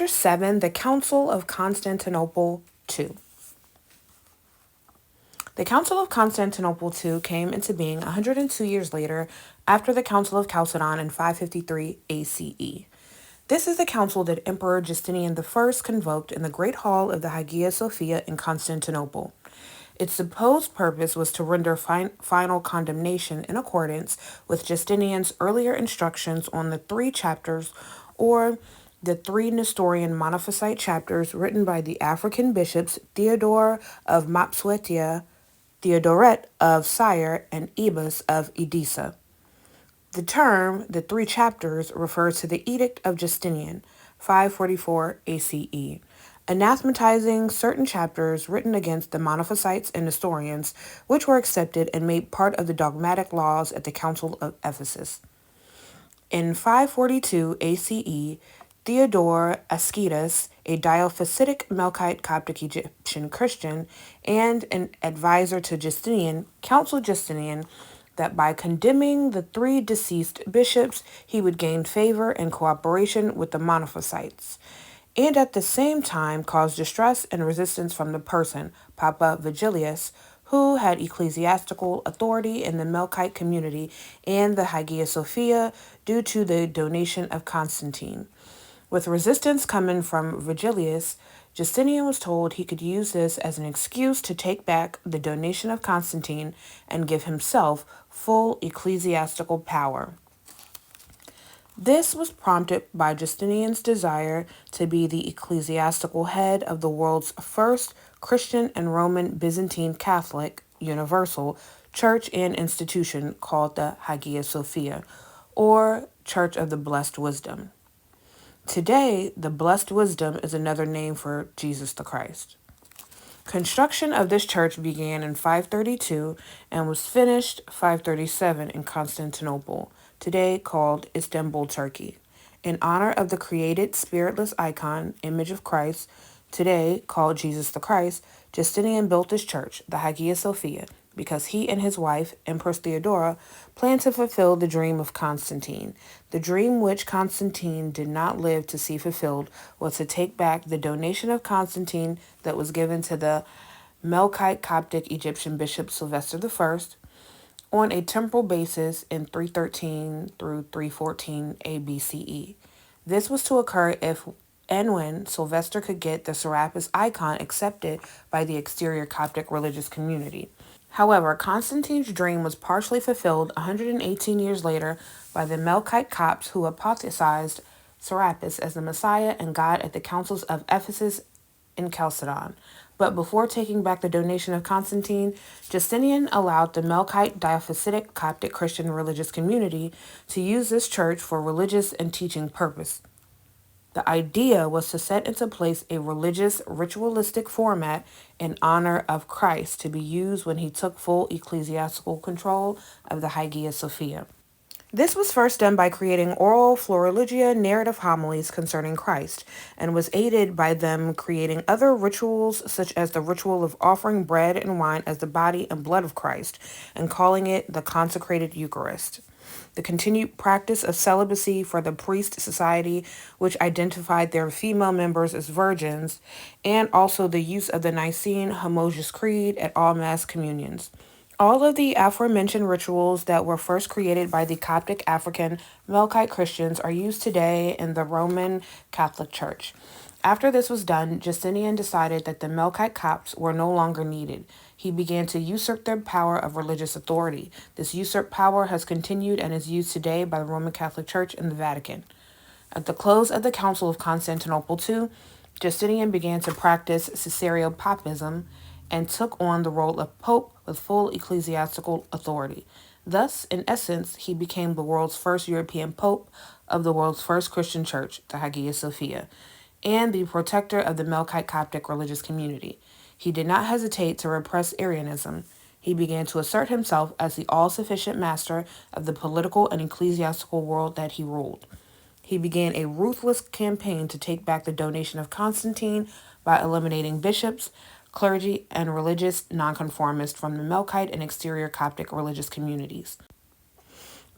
Chapter 7, the Council of Constantinople II. The Council of Constantinople II came into being 102 years later after the Council of Chalcedon in 553 ACE. This is the council that Emperor Justinian I convoked in the Great Hall of the Hagia Sophia in Constantinople. Its supposed purpose was to render final condemnation in accordance with Justinian's earlier instructions on the three chapters, or the three Nestorian Monophysite chapters written by the African bishops Theodore of Mopsuestia, Theodoret of Syre, and Ebus of Edessa. The term, the three chapters, refers to the Edict of Justinian, 544 ACE, anathematizing certain chapters written against the Monophysites and Nestorians, which were accepted and made part of the dogmatic laws at the Council of Ephesus. In 542 ACE, Theodore Ascetus, a Diophysitic Melkite Coptic Egyptian Christian and an advisor to Justinian, counseled Justinian that by condemning the three deceased bishops, he would gain favor and cooperation with the Monophysites, and at the same time cause distress and resistance from the person, Papa Vigilius, who had ecclesiastical authority in the Melkite community and the Hagia Sophia due to the donation of Constantine. With resistance coming from Vigilius, Justinian was told he could use this as an excuse to take back the donation of Constantine and give himself full ecclesiastical power. This was prompted by Justinian's desire to be the ecclesiastical head of the world's first Christian and Roman Byzantine Catholic universal church and institution called the Hagia Sophia, or Church of the Blessed Wisdom. Today, the Blessed Wisdom is another name for Jesus the Christ. Construction of this church began in 532 and was finished 537 in Constantinople, today called Istanbul, Turkey. In honor of the created spiritless icon, image of Christ, today called Jesus the Christ, Justinian built this church, the Hagia Sophia, because he and his wife, Empress Theodora, planned to fulfill the dream of Constantine. The dream which Constantine did not live to see fulfilled was to take back the donation of Constantine that was given to the Melkite Coptic Egyptian bishop Sylvester I on a temporal basis in 313 through 314 ABCE. This was to occur if and when Sylvester could get the Serapis icon accepted by the exterior Coptic religious community. However, Constantine's dream was partially fulfilled 118 years later by the Melkite Copts who apostatized Serapis as the Messiah and God at the councils of Ephesus and Chalcedon. But before taking back the donation of Constantine, Justinian allowed the Melkite Diophysitic Coptic Christian religious community to use this church for religious and teaching purpose. The idea was to set into place a religious, ritualistic format in honor of Christ to be used when he took full ecclesiastical control of the Hagia Sophia. This was first done by creating oral florilegia narrative homilies concerning Christ, and was aided by them creating other rituals such as the ritual of offering bread and wine as the body and blood of Christ, and calling it the consecrated Eucharist. The continued practice of celibacy for the priest society, which identified their female members as virgins, and also the use of the Nicene Homogeneous Creed at all Mass communions. All of the aforementioned rituals that were first created by the Coptic African Melkite Christians are used today in the Roman Catholic Church. After this was done, Justinian decided that the Melkite Copts were no longer needed. He began to usurp their power of religious authority. This usurped power has continued and is used today by the Roman Catholic Church and the Vatican. At the close of the Council of Constantinople II, Justinian began to practice Caesaropapism and took on the role of pope with full ecclesiastical authority. Thus, in essence, he became the world's first European pope of the world's first Christian church, the Hagia Sophia, and the protector of the Melkite Coptic religious community. He did not hesitate to repress Arianism. He began to assert himself as the all-sufficient master of the political and ecclesiastical world that he ruled. He began a ruthless campaign to take back the donation of Constantine by eliminating bishops, clergy, and religious nonconformists from the Melkite and exterior Coptic religious communities.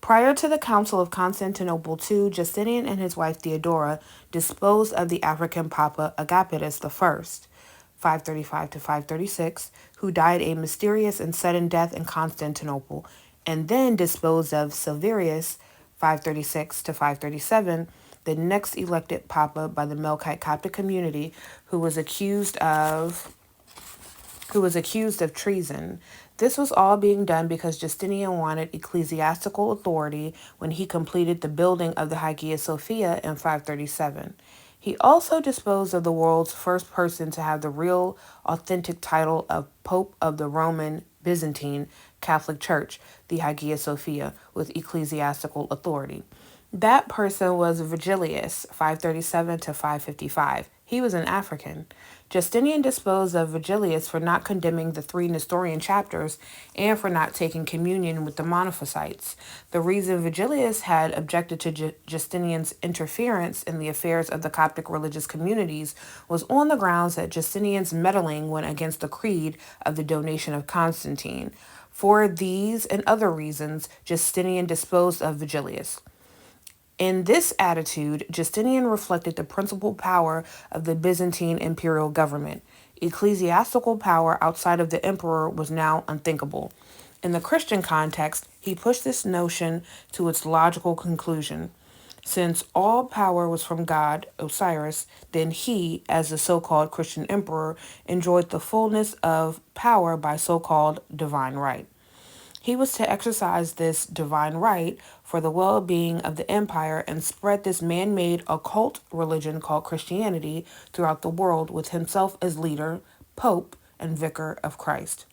Prior to the Council of Constantinople II, Justinian and his wife Theodora disposed of the African Papa Agapitus I, 535 to 536, who died a mysterious and sudden death in Constantinople, and then disposed of Silverius, 536 to 537, the next elected Papa by the Melkite Coptic community, who was accused of treason. This was all being done because Justinian wanted ecclesiastical authority when he completed the building of the Hagia Sophia in 537. He also disposed of the world's first person to have the real, authentic title of Pope of the Roman Byzantine Catholic Church, the Hagia Sophia, with ecclesiastical authority. That person was Vigilius, 537 to 555. He was an African. Justinian disposed of Vigilius for not condemning the three Nestorian chapters and for not taking communion with the Monophysites. The reason Vigilius had objected to Justinian's interference in the affairs of the Coptic religious communities was on the grounds that Justinian's meddling went against the creed of the donation of Constantine. For these and other reasons, Justinian disposed of Vigilius. In this attitude, Justinian reflected the principal power of the Byzantine imperial government. Ecclesiastical power outside of the emperor was now unthinkable. In the Christian context, he pushed this notion to its logical conclusion. Since all power was from God, Osiris, then he, as the so-called Christian emperor, enjoyed the fullness of power by so-called divine right. He was to exercise this divine right for the well-being of the empire and spread this man-made occult religion called Christianity throughout the world with himself as leader, pope, and vicar of Christ.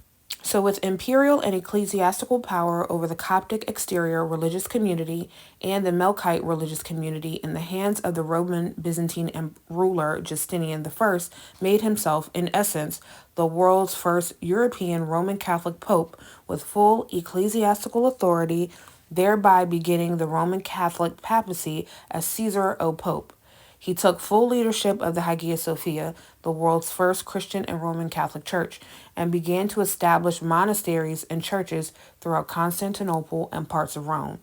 So, with imperial and ecclesiastical power over the Coptic exterior religious community and the Melkite religious community in the hands of the Roman Byzantine ruler Justinian I, made himself, in essence, the world's first European Roman Catholic Pope with full ecclesiastical authority, thereby beginning the Roman Catholic papacy as Caesar o Pope. He took full leadership of the Hagia Sophia, the world's first Christian and Roman Catholic church, and began to establish monasteries and churches throughout Constantinople and parts of Rome.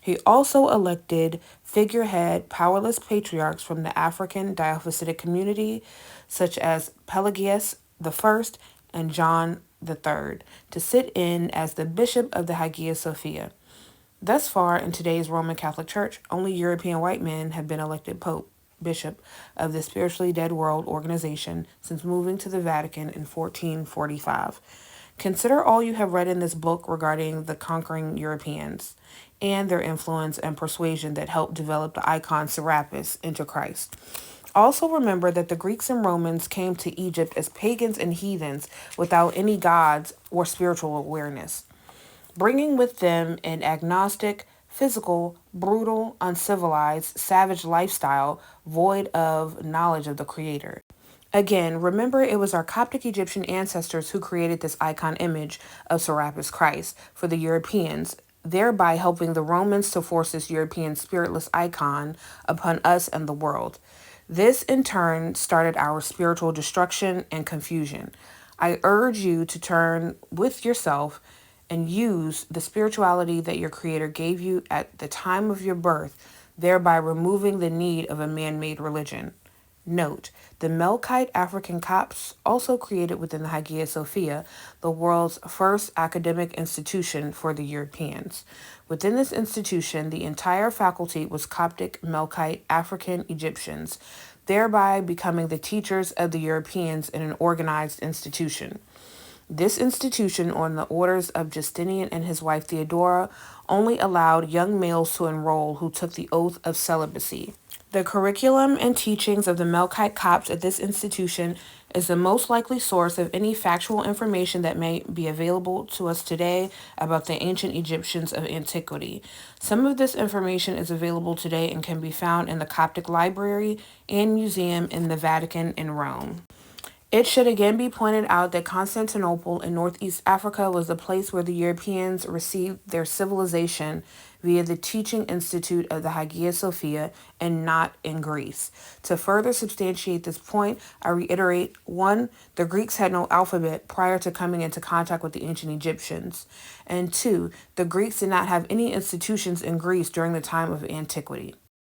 He also elected figurehead powerless patriarchs from the African Diophysitic community, such as Pelagius I and John III, to sit in as the bishop of the Hagia Sophia. Thus far, in today's Roman Catholic Church, only European white men have been elected bishop of the spiritually dead world organization since moving to the Vatican in 1445. Consider all you have read in this book regarding the conquering Europeans and their influence and persuasion that helped develop the icon Serapis into Christ. Also remember that the Greeks and Romans came to Egypt as pagans and heathens without any gods or spiritual awareness, bringing with them an agnostic, physical, brutal, uncivilized, savage lifestyle void of knowledge of the Creator. Again, remember it was our Coptic Egyptian ancestors who created this icon image of Serapis Christ for the Europeans, thereby helping the Romans to force this European spiritless icon upon us and the world. This, in turn, started our spiritual destruction and confusion. I urge you to turn with yourself and use the spirituality that your Creator gave you at the time of your birth, thereby removing the need of a man-made religion. Note, the Melkite African Copts also created within the Hagia Sophia the world's first academic institution for the Europeans. Within this institution, the entire faculty was Coptic, Melkite, African Egyptians, thereby becoming the teachers of the Europeans in an organized institution. This institution, on the orders of Justinian and his wife Theodora, only allowed young males to enroll who took the oath of celibacy. The curriculum and teachings of the Melkite Copts at this institution is the most likely source of any factual information that may be available to us today about the ancient Egyptians of antiquity. Some of this information is available today and can be found in the Coptic Library and Museum in the Vatican in Rome. It should again be pointed out that Constantinople in northeast Africa was the place where the Europeans received their civilization, via the Teaching Institute of the Hagia Sophia and not in Greece. To further substantiate this point, I reiterate 1. The Greeks had no alphabet prior to coming into contact with the ancient Egyptians, and 2. The Greeks did not have any institutions in Greece during the time of antiquity.